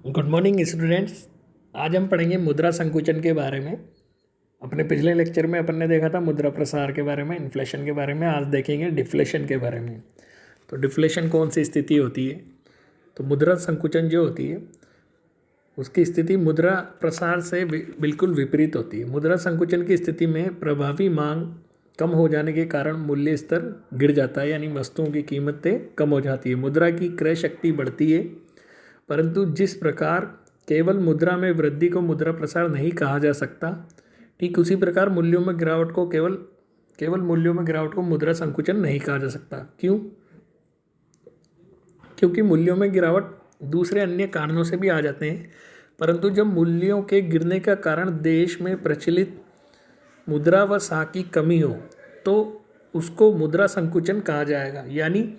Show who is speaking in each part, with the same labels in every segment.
Speaker 1: Good morning students. आज हम पढ़ेंगे मुद्रा संकुचन के बारे में। अपने पिछले लेक्चर में अपन ने देखा था मुद्रा प्रसार के बारे में, इन्फ्लेशन के बारे में। आज देखेंगे डिफ्लेशन के बारे में। तो डिफ्लेशन कौन सी स्थिति होती है? तो मुद्रा संकुचन जो होती है उसकी स्थिति मुद्रा प्रसार से बिल्कुल विपरीत होती है। मुद्रा संकुचन की स्थिति में प्रभावी मांग कम हो जाने के कारण मूल्य स्तर गिर जाता है, यानी वस्तुओं की कीमतें कम हो जाती है, मुद्रा की क्रय शक्ति बढ़ती है। परंतु जिस प्रकार केवल मुद्रा में वृद्धि को मुद्रा प्रसार नहीं कहा जा सकता, ठीक उसी प्रकार मूल्यों में गिरावट को केवल मूल्यों में गिरावट को मुद्रा संकुचन नहीं कहा जा सकता। क्यों? क्योंकि मूल्यों में गिरावट दूसरे अन्य कारणों से भी आ जाते हैं, परंतु जब मूल्यों के गिरने का कारण देश में प्रचलित मुद्रा व साख की कमी हो तो उसको मुद्रा संकुचन कहा जाएगा। यानी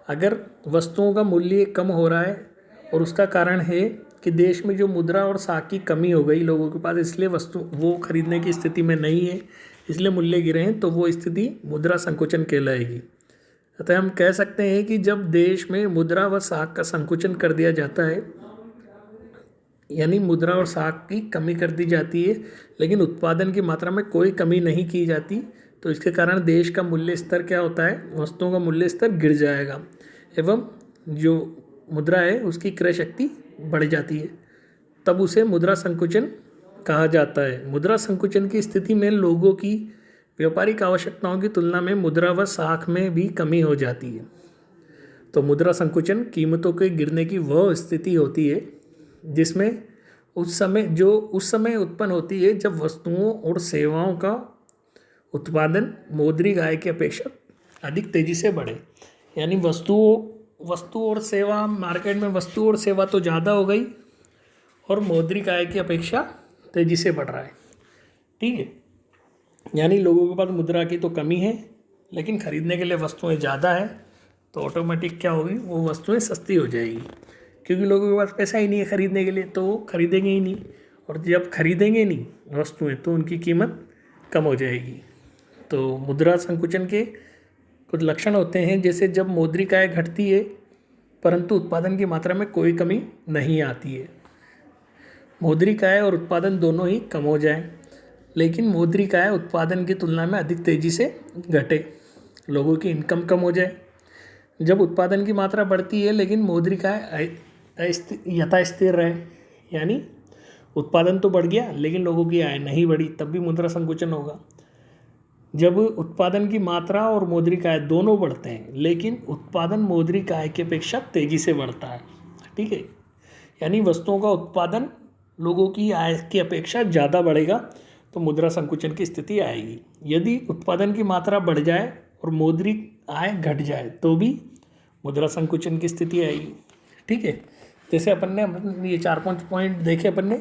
Speaker 1: अगर वस्तुओं का मूल्य कम हो रहा है और उसका कारण है कि देश में जो मुद्रा और साख की कमी हो गई लोगों के पास, इसलिए वस्तु वो खरीदने की स्थिति में नहीं है, इसलिए मूल्य गिरे हैं, तो वो स्थिति मुद्रा संकुचन कहलाएगी। अतः हम कह सकते हैं कि जब देश में मुद्रा व साख का संकुचन कर दिया जाता है, यानी मुद्रा और साख की कमी कर दी जाती है लेकिन उत्पादन की मात्रा में कोई कमी नहीं की जाती, तो इसके कारण देश का मूल्य स्तर क्या होता है? वस्तुओं का मूल्य स्तर गिर जाएगा एवं जो मुद्रा है उसकी क्रय शक्ति बढ़ जाती है, तब उसे मुद्रा संकुचन कहा जाता है। मुद्रा संकुचन की स्थिति में लोगों की व्यापारिक आवश्यकताओं की तुलना में मुद्रा व साख में भी कमी हो जाती है। तो मुद्रा संकुचन कीमतों के गिरने की वह स्थिति होती है जिसमें उस समय उत्पन्न होती है जब वस्तुओं और सेवाओं का उत्पादन मौद्रिक आय की अपेक्षा अधिक तेजी से बढ़े। यानी वस्तु और सेवा, मार्केट में वस्तु और सेवा तो ज़्यादा हो गई और मौद्रिक आय की अपेक्षा तेज़ी से बढ़ रहा है। ठीक है, यानी लोगों के पास मुद्रा की तो कमी है लेकिन खरीदने के लिए वस्तुएं ज़्यादा है, तो ऑटोमेटिक क्या होगी, वो वस्तुएं सस्ती हो जाएगी, क्योंकि लोगों के पास पैसा ही नहीं है खरीदने के लिए, तो वो खरीदेंगे ही नहीं, और जब खरीदेंगे नहीं वस्तुएं तो उनकी कीमत कम हो जाएगी। तो मुद्रा संकुचन के कुछ लक्षण होते हैं, जैसे जब मौद्रिक आय घटती है परंतु उत्पादन की मात्रा में कोई कमी नहीं आती है। मौद्रिक आय और उत्पादन दोनों ही कम हो जाए लेकिन मौद्रिक आय उत्पादन की तुलना में अधिक तेज़ी से घटे, लोगों की इनकम कम हो जाए। जब उत्पादन की मात्रा बढ़ती है लेकिन मौद्रिक आय यथास्थिर रहे, यानी उत्पादन तो बढ़ गया लेकिन लोगों की आय नहीं बढ़ी, तब भी मुद्रा संकुचन होगा। जब उत्पादन की मात्रा और मौद्रिक आय दोनों बढ़ते हैं लेकिन उत्पादन मौद्रिक आय की अपेक्षा तेज़ी से बढ़ता है, ठीक है, यानी वस्तुओं का उत्पादन लोगों की आय की अपेक्षा ज़्यादा बढ़ेगा, तो मुद्रा संकुचन की स्थिति आएगी। यदि उत्पादन की मात्रा बढ़ जाए और मौद्रिक आय घट जाए तो भी मुद्रा संकुचन की स्थिति आएगी। ठीक है, जैसे अपन ने ये 4-5 पॉइंट देखे अपन ने।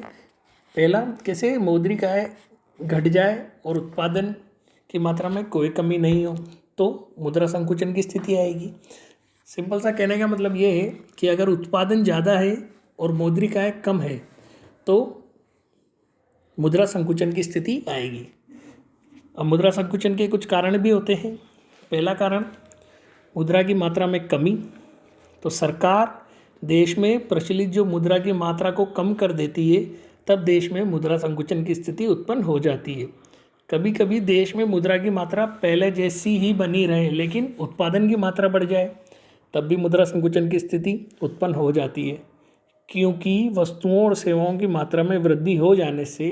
Speaker 1: पहला, कैसे मौद्रिक आय घट जाए और उत्पादन की मात्रा में कोई कमी नहीं हो तो मुद्रा संकुचन की स्थिति आएगी। सिंपल सा कहने का मतलब ये है कि अगर उत्पादन ज़्यादा है और मौद्रिक आय कम है तो मुद्रा संकुचन की स्थिति आएगी। अब मुद्रा संकुचन के कुछ कारण भी होते हैं। पहला कारण, मुद्रा की मात्रा में कमी। तो सरकार देश में प्रचलित जो मुद्रा की मात्रा को कम कर देती है, तब देश में मुद्रा संकुचन की स्थिति उत्पन्न हो जाती है। कभी कभी देश में मुद्रा की मात्रा पहले जैसी ही बनी रहे लेकिन उत्पादन की मात्रा बढ़ जाए, तब भी मुद्रा संकुचन की स्थिति उत्पन्न हो जाती है, क्योंकि वस्तुओं और सेवाओं की मात्रा में वृद्धि हो जाने से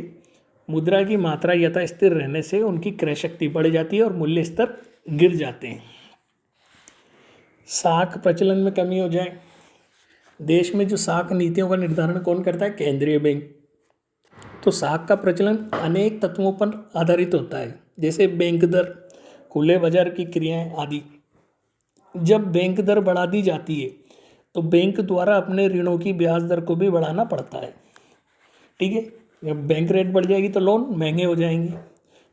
Speaker 1: मुद्रा की मात्रा यथास्थिर रहने से उनकी क्रय शक्ति बढ़ जाती है और मूल्य स्तर गिर जाते हैं। साख प्रचलन में कमी हो जाए। देश में जो साख नीतियों का निर्धारण कौन करता है? केंद्रीय बैंक। तो साख का प्रचलन अनेक तत्वों पर आधारित होता है, जैसे बैंक दर, खुले बाजार की क्रियाएं आदि। जब बैंक दर बढ़ा दी जाती है तो बैंक द्वारा अपने ऋणों की ब्याज दर को भी बढ़ाना पड़ता है। ठीक है, जब बैंक रेट बढ़ जाएगी तो लोन महंगे हो जाएंगे,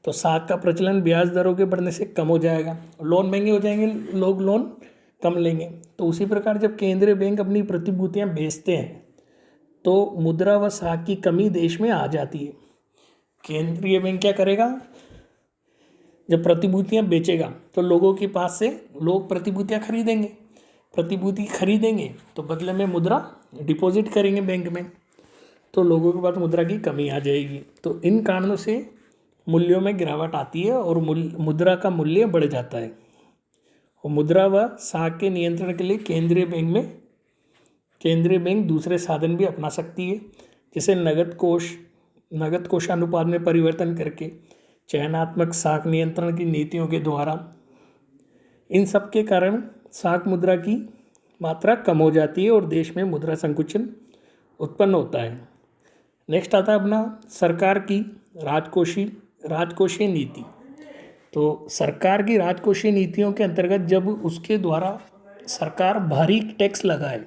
Speaker 1: तो साख का प्रचलन ब्याज दरों के बढ़ने से कम हो जाएगा, लोन महंगे हो जाएंगे, लोग लोन कम लेंगे। तो उसी प्रकार जब केंद्रीय बैंक अपनी प्रतिभूतियां बेचते हैं तो मुद्रा व साख की कमी देश में आ जाती है। केंद्रीय बैंक क्या करेगा? जब प्रतिभूतियां बेचेगा तो लोगों के पास से लोग प्रतिभूतियां खरीदेंगे, प्रतिभूति खरीदेंगे तो बदले में मुद्रा डिपॉजिट करेंगे बैंक में, तो लोगों के पास मुद्रा की कमी आ जाएगी। तो इन कारणों से मूल्यों में गिरावट आती है और मुद्रा का मूल्य बढ़ जाता है। और मुद्रा व साख के नियंत्रण के लिए केंद्रीय बैंक दूसरे साधन भी अपना सकती है, जैसे नगद कोषानुपात में परिवर्तन करके, चयनात्मक साख नियंत्रण की नीतियों के द्वारा। इन सब के कारण साख मुद्रा की मात्रा कम हो जाती है और देश में मुद्रा संकुचन उत्पन्न होता है। नेक्स्ट आता है अपना सरकार की राजकोषीय नीति। तो सरकार की राजकोषीय नीतियों के अंतर्गत जब उसके द्वारा सरकार भारी टैक्स लगाए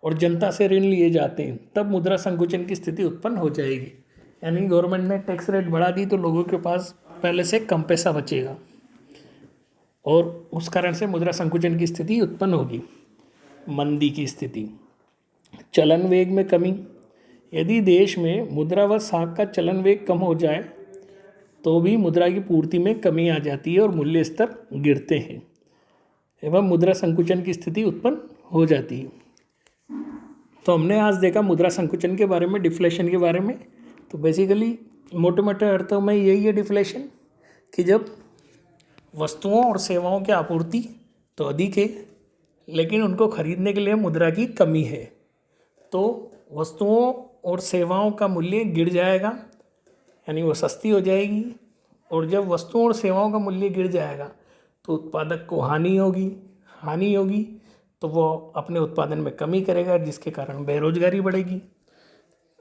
Speaker 1: और जनता से ऋण लिए जाते हैं, तब मुद्रा संकुचन की स्थिति उत्पन्न हो जाएगी। यानी गवर्नमेंट ने टैक्स रेट बढ़ा दी तो लोगों के पास पहले से कम पैसा बचेगा और उस कारण से मुद्रा संकुचन की स्थिति उत्पन्न होगी। मंदी की स्थिति, चलन वेग में कमी। यदि देश में मुद्रा व साख का चलन वेग कम हो जाए तो भी मुद्रा की पूर्ति में कमी आ जाती है और मूल्य स्तर गिरते हैं एवं मुद्रा संकुचन की स्थिति उत्पन्न हो जाती है। तो हमने आज देखा मुद्रा संकुचन के बारे में, डिफ्लेशन के बारे में। तो बेसिकली मोटे मोटे अर्थों में यही है डिफ्लेशन, कि जब वस्तुओं और सेवाओं की आपूर्ति तो अधिक है लेकिन उनको खरीदने के लिए मुद्रा की कमी है, तो वस्तुओं और सेवाओं का मूल्य गिर जाएगा, यानी वो सस्ती हो जाएगी। और जब वस्तुओं और सेवाओं का मूल्य गिर जाएगा तो उत्पादक को हानि होगी तो वो अपने उत्पादन में कमी करेगा, जिसके कारण बेरोजगारी बढ़ेगी।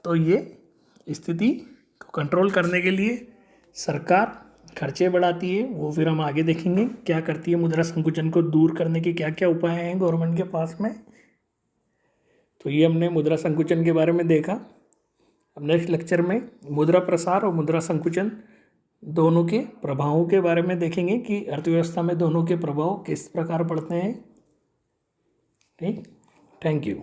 Speaker 1: तो ये स्थिति को कंट्रोल करने के लिए सरकार खर्चे बढ़ाती है, वो फिर हम आगे देखेंगे क्या करती है। मुद्रा संकुचन को दूर करने के क्या क्या उपाय हैं गवर्नमेंट के पास में। तो ये हमने मुद्रा संकुचन के बारे में देखा। अब नेक्स्ट लेक्चर में मुद्रा प्रसार और मुद्रा संकुचन दोनों के प्रभावों के बारे में देखेंगे कि अर्थव्यवस्था में दोनों के प्रभाव किस प्रकार पड़ते हैं। ठीक, थैंक यू।